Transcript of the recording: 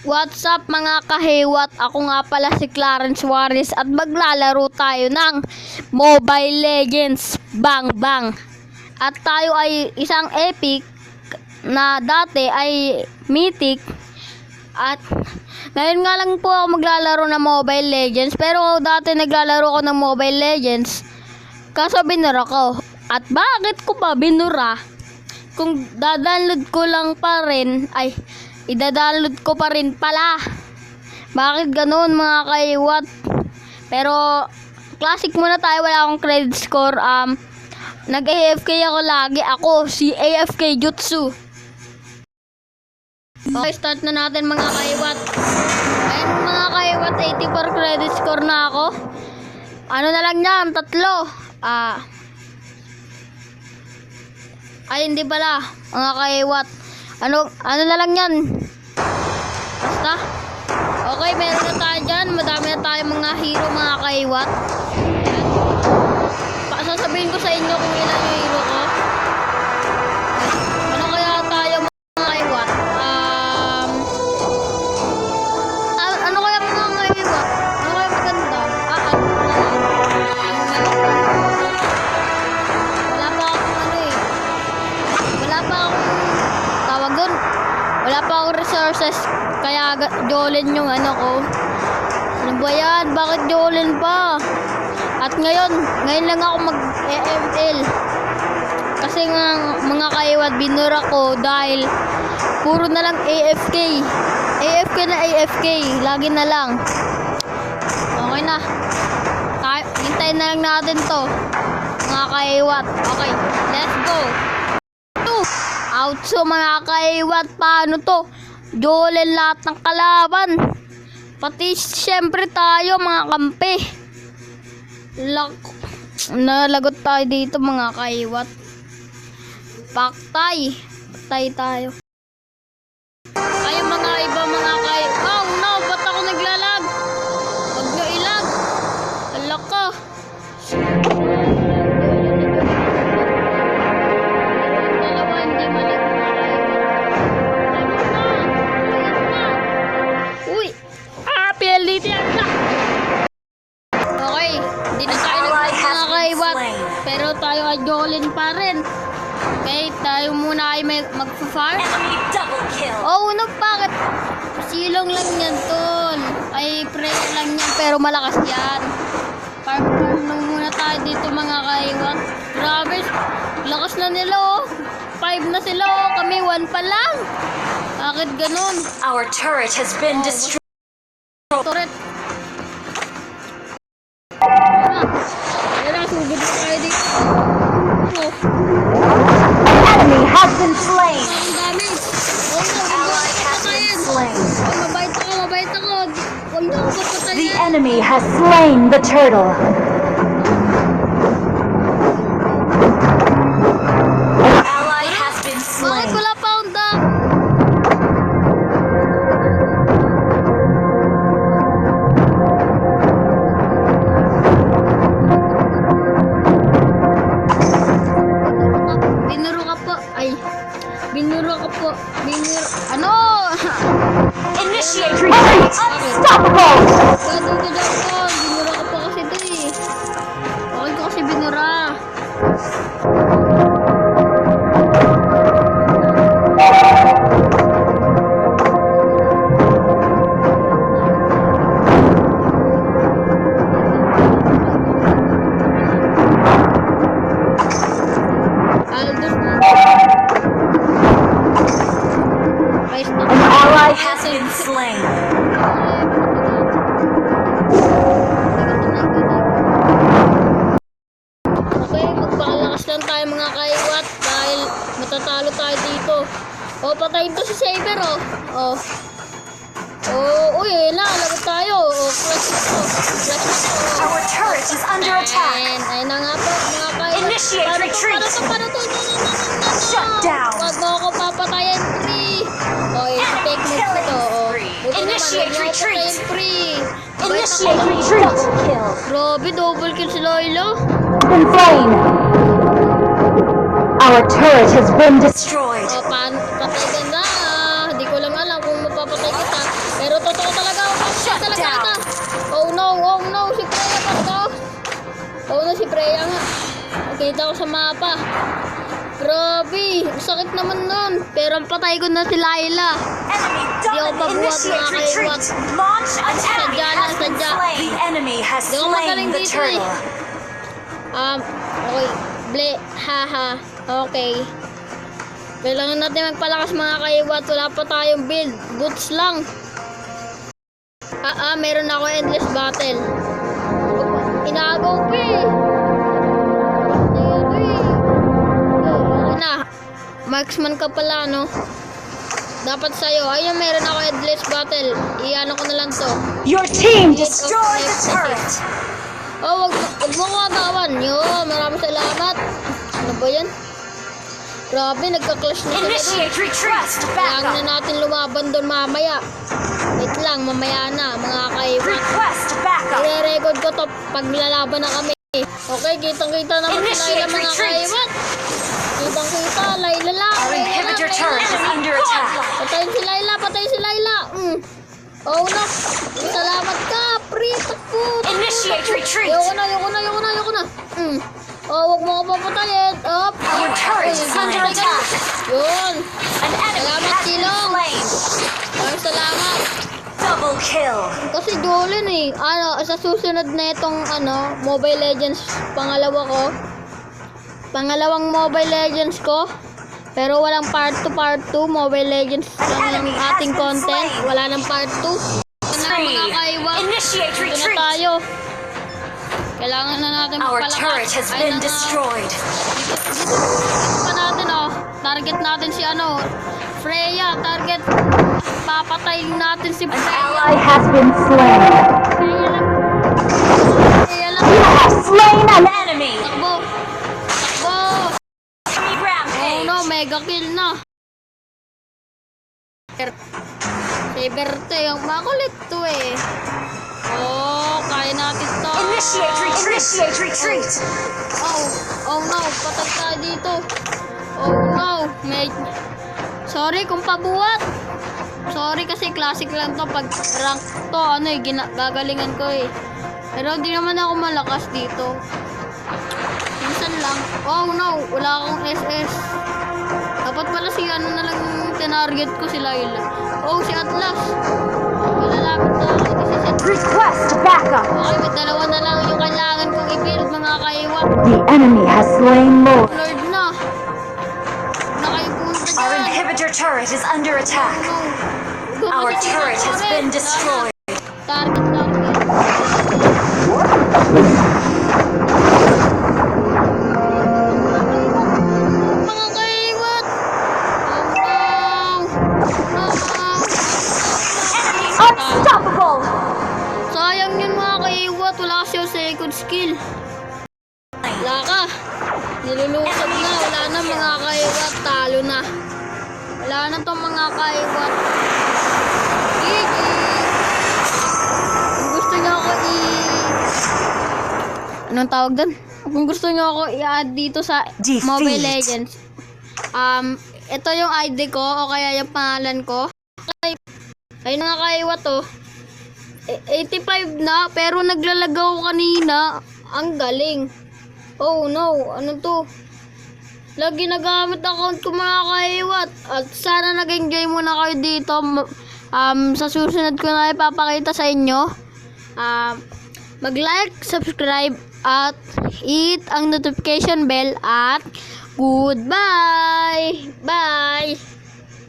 What's up mga kahiwat? Ako nga pala si Clarence Juarez at maglalaro tayo ng Mobile Legends Bang Bang. At tayo ay isang epic na dati ay mythic. At ngayon nga lang po ako maglalaro ng Mobile Legends, pero dati naglalaro ako ng Mobile Legends kaso binura ko. At bakit ko ba binura? Kung dadownload ko lang pa rin ay ida-download ko pa rin pala. Bakit ganoon mga kaiwat? Pero classic muna tayo, wala akong credit score. Nag-AFK ako lagi. Ako si AFK Jutsu. Okay, start na natin mga kaiwat. Ayun mga kaiwat, 84 credit score na ako. Ano na lang yan, 3. Ay hindi pala mga kaiwat. Ano na lang yan. Basta. Okay, meron na tayo dyan. Madami na tayo mga hero mga kaiwat. Sasabihin ko sa inyo kung ilan yung hero ko. Ano kaya tayo mga kaiwat? Ano kaya mga kaiwat? Ano kaya maganda? Wala pa akong wala pa akong tawag doon. Wala pa akong resources, kaya Jolin yung ano ko. Ano ba yan? Bakit Jolin pa? At ngayon lang ako mag-EML. Kasi nga mga kaiwat, binura ko dahil puro na lang AFK. AFK na AFK. Lagi na lang. Okay na. Hintayin na lang natin to. Mga kaiwat. Okay, let's go. Out so mga kaiwat, paano to? Jolin lahat ng kalaban. Pati syempre tayo mga kampi. Nalagot tayo dito mga kaiwat. Paktay. Patay tayo. Ay mga iba mga kaiwat. Oh no, ba't ako naglalag? Huwag nyo ilag. Alak ka. Okay, hindi na tayo mga kaiwat, pero tayo ay Jolin pa rin. Okay, tayo muna ay mag-farm. Oh, no, bakit? Silong lang yan, tol. Ay, prayer lang yan, pero malakas yan. Farm lang muna tayo dito mga kaiwat. Grabe, lakas na nila oh. 5 na sila oh, kami 1 pa lang. Bakit ganun? Our turret has been destroyed. Turret. Sugod na tayo dito. Enemy has been slain. Ang dami. Ally has been slain. Mabait ako. Huwag na ako papatayin. The enemy has slain the turtle. Ally has been Bakit slain. wala pa akong da? Binuro ka po. Ano? Initiate retreat. Unstoppable. Kadugod ako. Binura ka po kasi ito eh. Okay ko kasi binura. An ally has been slain. Okay, magpakalakas lang tayo mga kaiwat dahil matatalo tayo dito. Oh, patayin to si Saber oh. Oh. Oh, uy, lagot tayo. Oh, flash na to. Our turret is under attack. Ayun na nga po mga kaiwat. Initiate retreat. Paano to? Shut down. Wag mo ako papatayin, free. Oh, i-take mo ito. Oh. Initiate retreat. Free. Initiate retreat. Kill. Grabe, double kill si Loilo. Been slain. Our turret has been destroyed. O, patay ka na. Hindi ko lang alam kung mapapatay kita. Oo na, si Freya nga. Nakita ko sa mapa. Grabe, sakit naman nun. Pero ang patay ko na si Layla. Enemy Di ako dominant. pabuhat mga Initiate retreat. kaiwat. Launch an enemy Sadya lang, has been sadya. slain. The enemy has Di ako magaling slain the dito eh. turtle. Okay. Ble, haha. Okay. Kailangan natin magpalakas mga kaiwat. Wala pa tayong build. Boots lang. Meron ako endless battle. Inagaw ko eh. Okay na. Marksman ka pala, no? Dapat sa'yo. Ayun, meron ako endless battle. Iano ko na lang to. Your team destroyed the turret. Oh, wag mo ko agawan. Yo, maraming salamat. Ano ba yan? Grabe, nagka-clash na sila doon. Initiate retreat. Kailangan Backup. na natin lumaban doon mamaya. Wait lang, mamaya na, mga kaiwan. Request backup. I-record ko to pag lalaban na kami. Okay, kitang-kita naman si Layla, Initiate mga retreat. kaiwan. Kitang-kita, Layla lang. Our Layla lang, inhibitor turret is Layla. under attack. Patayin si Layla, patayin si Layla. Oh no, salamat ka, pre. Takbo. Initiate retreat. Ayoko na. Oh, wag mo ko papatayin. Up. Our turret is under attack. Yun. An enemy Salamat, has been Silong. slain. Maraming salamat. Double kill. Kasi Jolin eh. Sa susunod na itong Mobile Legends pangalawang Mobile Legends ko. Pero walang part 2, Mobile Legends lang yung ating content. Wala nang part 2. Ito na mga kaiwa. Initiate Ito na retreat. tayo. Kailangan na natin Our magpalakas. turret has been destroyed. Dito pa natin target natin si Freya, target. Papatayin natin si An Freya. ally has been slain. Freya lang. You have slain an enemy. Takbo. Enemy Oh rampage. no, mega kill na. Saber to yung makulit to eh. Oh, kaya natin to. Initiate retreat. Initiate retreat. Oh no, patay tayo dito. Oh no, sorry kung pabuhat. Sorry kasi classic lang to. Pag rank to, gagalingan ko eh. Pero di naman ako malakas dito. Minsan lang. Oh no, wala akong SS. Dapat pala si na lang yung tinarget ko, si Layla. Oh, si Atlas. Malalapit na ako. Request backup. Okay, may dalawa na lang yung kailangan kong i-build, mga kaiwa. The enemy has slain Lord. Lord na. Na kayo punta Our dyan. inhibitor turret is under attack. No. Our turret has been destroyed. Target. Mga kaiwat. Unstoppable. Sayang yun mga kaiwat. Wala kasi yung second skill. Wala ka. Nilulusog na. Wala na mga kaiwat. Talo na. Wala na tong mga kaiwat. GG. Kung gusto nyo ako Anong tawag doon? Kung gusto nyo ako i-add dito sa Defeat. Mobile Legends, ito yung ID ko o kaya yung pangalan ko. Ayun nga kaiwa to. 85 na, pero naglalagaw kanina. Ang galing. Oh no, ano to? Lagi nagamit account ko mga kaiwat. At sana nag-enjoy muna kayo dito. Sa susunod ko na ipapakita sa inyo. Mag-like, subscribe, at hit ang notification bell at goodbye! Bye!